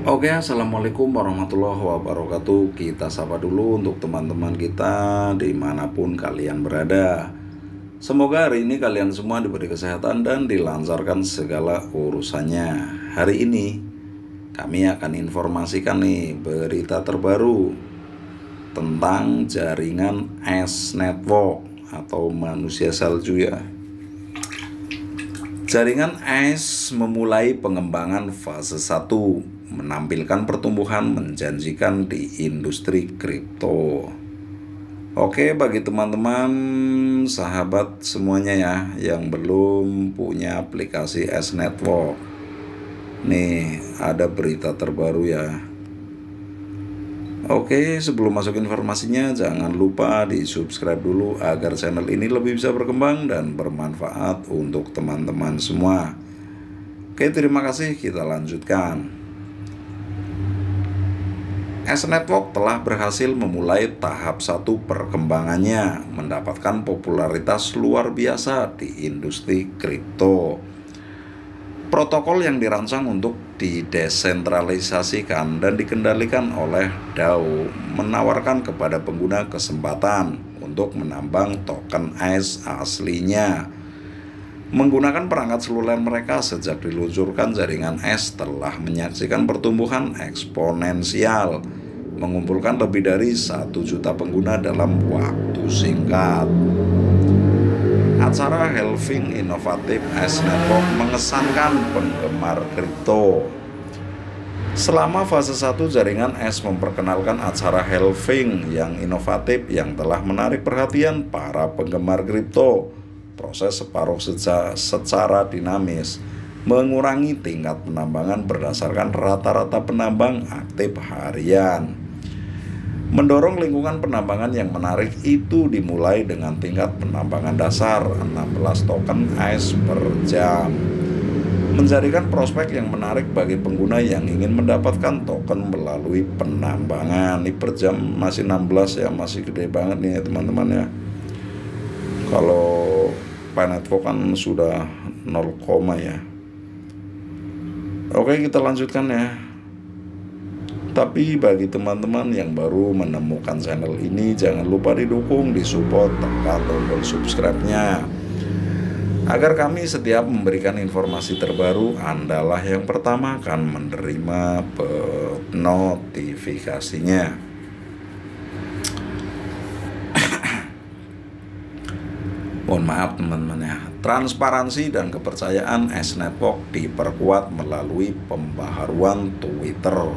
Oke, assalamualaikum warahmatullahi wabarakatuh. Kita sapa dulu untuk teman-teman kita dimanapun kalian berada. Semoga hari ini kalian semua diberi kesehatan dan dilancarkan segala urusannya. Hari ini kami akan informasikan nih berita terbaru tentang jaringan S Network atau manusia salju ya. Jaringan AIS memulai pengembangan fase 1, menampilkan pertumbuhan menjanjikan di industri kripto. Oke, bagi teman-teman sahabat semuanya ya yang belum punya aplikasi S Network, nih ada berita terbaru ya. Oke, sebelum masuk informasinya jangan lupa di subscribe dulu agar channel ini lebih bisa berkembang dan bermanfaat untuk teman-teman semua. Oke, terima kasih, kita lanjutkan. S Network telah berhasil memulai tahap 1 perkembangannya, mendapatkan popularitas luar biasa di industri kripto. Protokol yang dirancang untuk didesentralisasikan dan dikendalikan oleh DAO menawarkan kepada pengguna kesempatan untuk menambang token AIS aslinya. Menggunakan perangkat seluler mereka sejak diluncurkan, jaringan AIS telah menyaksikan pertumbuhan eksponensial, mengumpulkan lebih dari 1 juta pengguna dalam waktu singkat. Acara halving inovatif S Network mengesankan penggemar kripto. Selama fase 1, jaringan S memperkenalkan acara halving yang inovatif yang telah menarik perhatian para penggemar kripto. Proses separuh secara dinamis, mengurangi tingkat penambangan berdasarkan rata-rata penambang aktif harian. Mendorong lingkungan penambangan yang menarik itu dimulai dengan tingkat penambangan dasar 16 token AIS per jam, menjadikan prospek yang menarik bagi pengguna yang ingin mendapatkan token melalui penambangan. Ini per jam masih 16 ya, masih gede banget nih ya teman-teman ya. Kalau Pi Network kan sudah 0, ya. Oke, kita lanjutkan ya. Tapi bagi teman-teman yang baru menemukan channel ini, jangan lupa didukung, disupport, tekan tombol subscribe-nya agar kami setiap memberikan informasi terbaru, Andalah yang pertama akan menerima notifikasinya. Mohon maaf teman-teman ya. Transparansi dan kepercayaan S Network diperkuat melalui pembaharuan Twitter.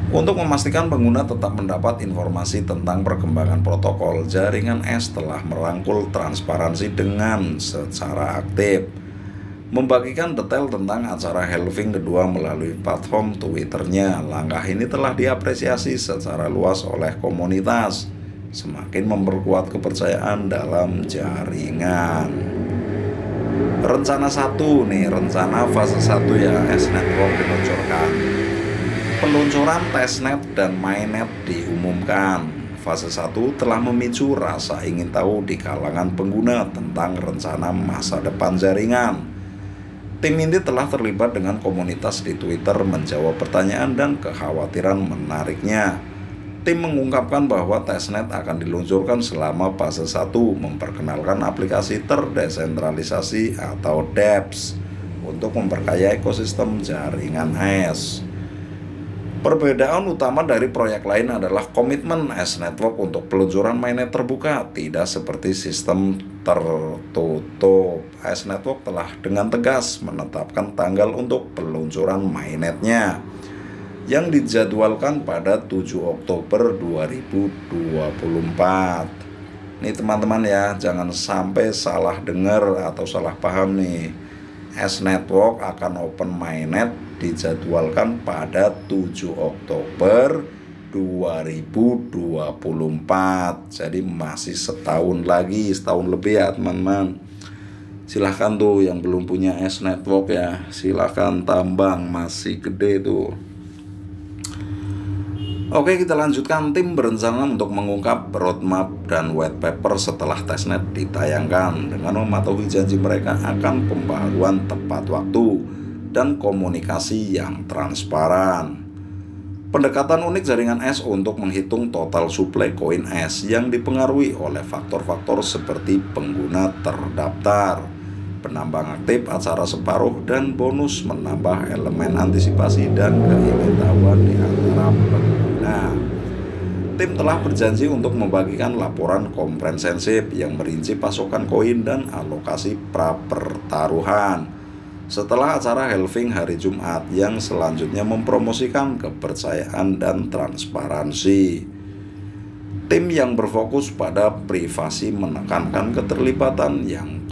Untuk memastikan pengguna tetap mendapat informasi tentang perkembangan protokol, jaringan S telah merangkul transparansi dengan secara aktif, membagikan detail tentang acara halving kedua melalui platform Twitternya. Langkah ini telah diapresiasi secara luas oleh komunitas, semakin memperkuat kepercayaan dalam jaringan. Rencana fase 1 ya, S Network diluncurkan. Peluncuran testnet dan mainnet diumumkan. Fase 1 telah memicu rasa ingin tahu di kalangan pengguna tentang rencana masa depan jaringan. Tim inti telah terlibat dengan komunitas di Twitter menjawab pertanyaan dan kekhawatiran menariknya. Tim mengungkapkan bahwa testnet akan diluncurkan selama fase 1, memperkenalkan aplikasi terdesentralisasi atau dApps untuk memperkaya ekosistem jaringan AIS. Perbedaan utama dari proyek lain adalah komitmen S Network untuk peluncuran mainnet terbuka, tidak seperti sistem tertutup. S Network telah dengan tegas menetapkan tanggal untuk peluncuran mainnetnya yang dijadwalkan pada 7 Oktober 2024. Nih teman-teman ya, jangan sampai salah dengar atau salah paham nih. S Network akan open mainnet dijadwalkan pada 7 Oktober 2024. Jadi masih setahun lagi, setahun lebih ya teman-teman. Silahkan tuh yang belum punya S Network ya, silahkan tambang, masih gede tuh. Oke, kita lanjutkan. Tim berencana untuk mengungkap roadmap dan white paper setelah testnet ditayangkan dengan mematuhi janji mereka akan pembaruan tepat waktu. dan komunikasi yang transparan. Pendekatan unik jaringan S untuk menghitung total suplai koin S yang dipengaruhi oleh faktor-faktor seperti pengguna terdaftar, penambang aktif, acara separuh, dan bonus menambah elemen antisipasi dan keingintahuan di antara pengguna. Tim telah berjanji untuk membagikan laporan komprehensif yang merinci pasokan koin dan alokasi pra-pertaruhan setelah acara halving hari Jumat yang selanjutnya mempromosikan kepercayaan dan transparansi. Tim yang berfokus pada privasi menekankan keterlibatan yang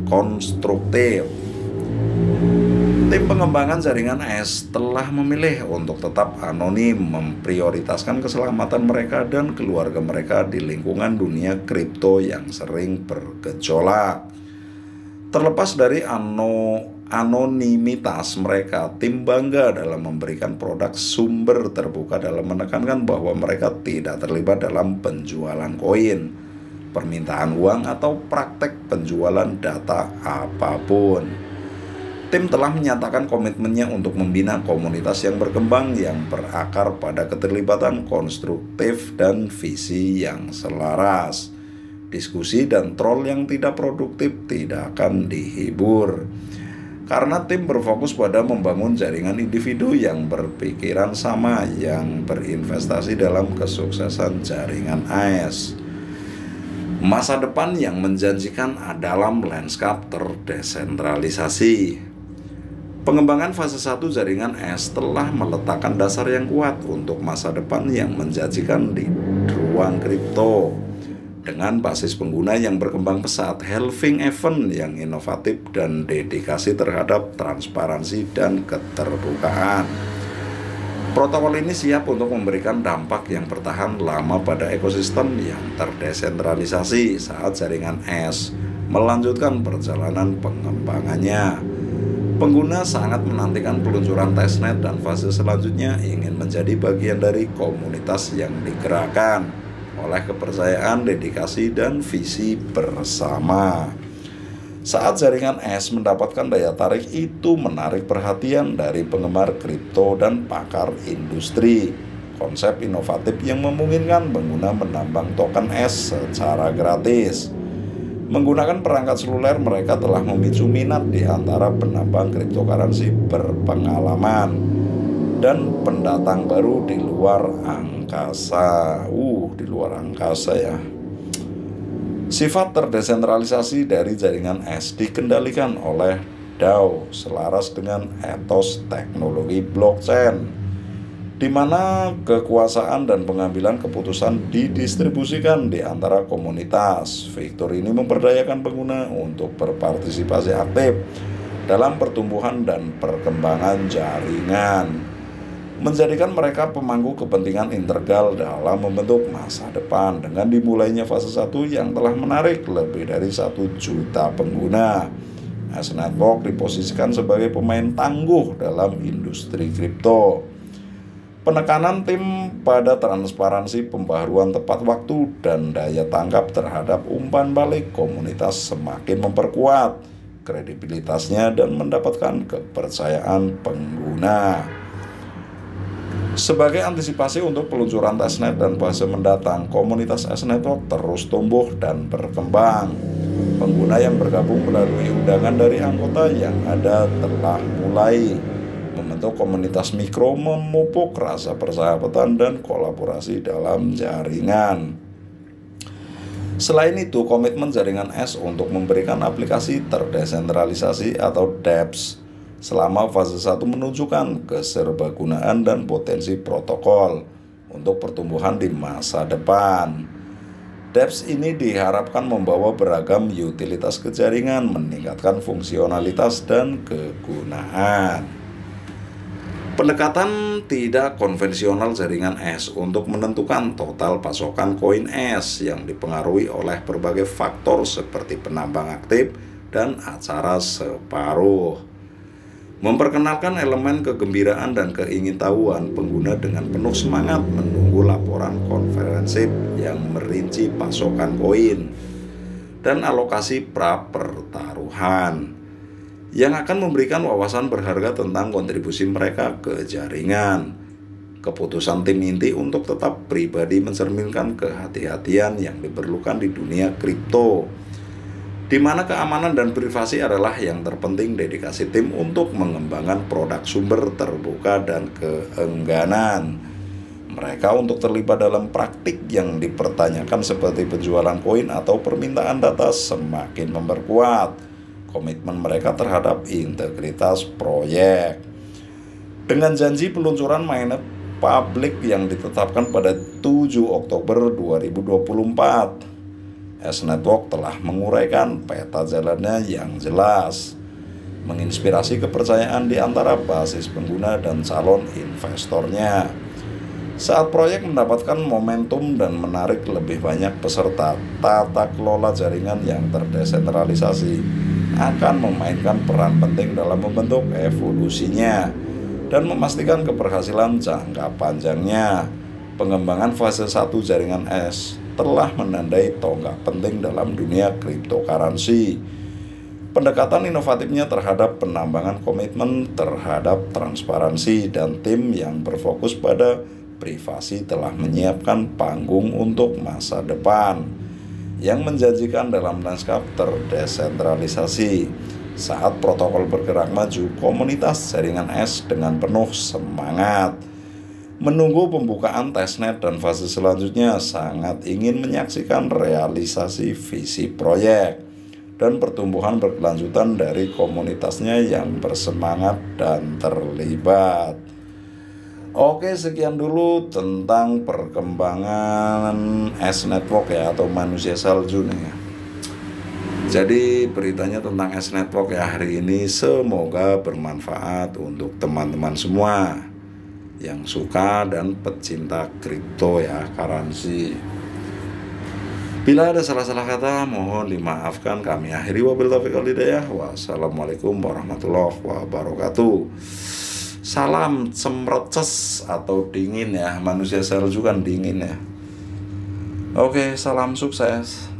konstruktif. Tim pengembangan jaringan S telah memilih untuk tetap anonim, memprioritaskan keselamatan mereka dan keluarga mereka di lingkungan dunia kripto yang sering bergejolak. Terlepas dari anonimitas mereka, tim bangga dalam memberikan produk sumber terbuka dalam menekankan bahwa mereka tidak terlibat dalam penjualan koin, permintaan uang, atau praktek penjualan data apapun. Tim telah menyatakan komitmennya untuk membina komunitas yang berkembang yang berakar pada keterlibatan konstruktif dan visi yang selaras. Diskusi dan troll yang tidak produktif tidak akan dihibur. Karena tim berfokus pada membangun jaringan individu yang berpikiran sama, yang berinvestasi dalam kesuksesan jaringan AS. Masa depan yang menjanjikan dalam lanskap terdesentralisasi. Pengembangan fase 1 jaringan S telah meletakkan dasar yang kuat untuk masa depan yang menjanjikan di ruang kripto. Dengan basis pengguna yang berkembang pesat, halving event yang inovatif, dan dedikasi terhadap transparansi dan keterbukaan. Protokol ini siap untuk memberikan dampak yang bertahan lama pada ekosistem yang terdesentralisasi saat jaringan S melanjutkan perjalanan pengembangannya. Pengguna sangat menantikan peluncuran testnet dan fase selanjutnya ingin menjadi bagian dari komunitas yang digerakkan oleh kepercayaan, dedikasi, dan visi bersama. Saat jaringan S mendapatkan daya tarik itu menarik perhatian dari penggemar kripto dan pakar industri. Konsep inovatif yang memungkinkan pengguna menambang token S secara gratis. Menggunakan perangkat seluler, mereka telah memicu minat di antara penambang cryptocurrency berpengalaman dan pendatang baru di luar angkasa. Di luar angkasa ya. Sifat terdesentralisasi dari jaringan S dikendalikan oleh DAO selaras dengan etos teknologi blockchain, di mana kekuasaan dan pengambilan keputusan didistribusikan di antara komunitas. Fitur ini memberdayakan pengguna untuk berpartisipasi aktif dalam pertumbuhan dan perkembangan jaringan, menjadikan mereka pemangku kepentingan integral dalam membentuk masa depan. Dengan dimulainya fase 1 yang telah menarik lebih dari 1 juta pengguna, S Network diposisikan sebagai pemain tangguh dalam industri kripto. Penekanan tim pada transparansi, pembaharuan tepat waktu, dan daya tangkap terhadap umpan balik komunitas semakin memperkuat kredibilitasnya dan mendapatkan kepercayaan pengguna. Sebagai antisipasi untuk peluncuran testnet dan fase mendatang, komunitas S Network terus tumbuh dan berkembang. Pengguna yang bergabung melalui undangan dari anggota yang ada telah mulai membentuk komunitas mikro, memupuk rasa persahabatan dan kolaborasi dalam jaringan. Selain itu, komitmen jaringan S untuk memberikan aplikasi terdesentralisasi atau dApps selama fase 1 menunjukkan keserbagunaan dan potensi protokol untuk pertumbuhan di masa depan. dApps ini diharapkan membawa beragam utilitas ke jaringan, meningkatkan fungsionalitas dan kegunaan. Pendekatan tidak konvensional jaringan S untuk menentukan total pasokan koin S yang dipengaruhi oleh berbagai faktor seperti penambang aktif dan acara separuh. Memperkenalkan elemen kegembiraan dan keingintahuan pengguna dengan penuh semangat menunggu laporan komprehensif yang merinci pasokan koin dan alokasi pra-pertaruhan. yang akan memberikan wawasan berharga tentang kontribusi mereka ke jaringan. Keputusan tim inti untuk tetap pribadi mencerminkan kehati-hatian yang diperlukan di dunia kripto, di mana keamanan dan privasi adalah yang terpenting. Dedikasi tim untuk mengembangkan produk sumber terbuka dan keengganan mereka untuk terlibat dalam praktik yang dipertanyakan seperti penjualan koin atau permintaan data semakin memperkuat komitmen mereka terhadap integritas proyek. Dengan janji peluncuran mainnet publik yang ditetapkan pada 7 Oktober 2024, S-Network telah menguraikan peta jalannya yang jelas, menginspirasi kepercayaan di antara basis pengguna dan calon investornya. Saat proyek mendapatkan momentum dan menarik lebih banyak peserta, tata kelola jaringan yang terdesentralisasi akan memainkan peran penting dalam membentuk evolusinya dan memastikan keberhasilan jangka panjangnya. Pengembangan fase 1 jaringan S telah menandai tonggak penting dalam dunia cryptocurrency. Pendekatan inovatifnya terhadap penambangan komitmen terhadap transparansi dan tim yang berfokus pada privasi telah menyiapkan panggung untuk masa depan yang menjanjikan dalam lanskap terdesentralisasi. Saat protokol bergerak maju, komunitas jaringan S dengan penuh semangat menunggu pembukaan testnet dan fase selanjutnya, sangat ingin menyaksikan realisasi visi proyek dan pertumbuhan berkelanjutan dari komunitasnya yang bersemangat dan terlibat. Oke, sekian dulu tentang perkembangan S-Network ya, atau manusia salju nih ya. Jadi beritanya tentang S-Network ya hari ini semoga bermanfaat untuk teman-teman semua yang suka dan pecinta kripto ya, currency. Bila ada salah-salah kata mohon dimaafkan. Kami akhiri, wabillahi taufiq wal hidayah. Wassalamualaikum warahmatullahi wabarakatuh. Salam cemreces atau dingin ya, manusia salju kan dingin ya. Oke, salam sukses.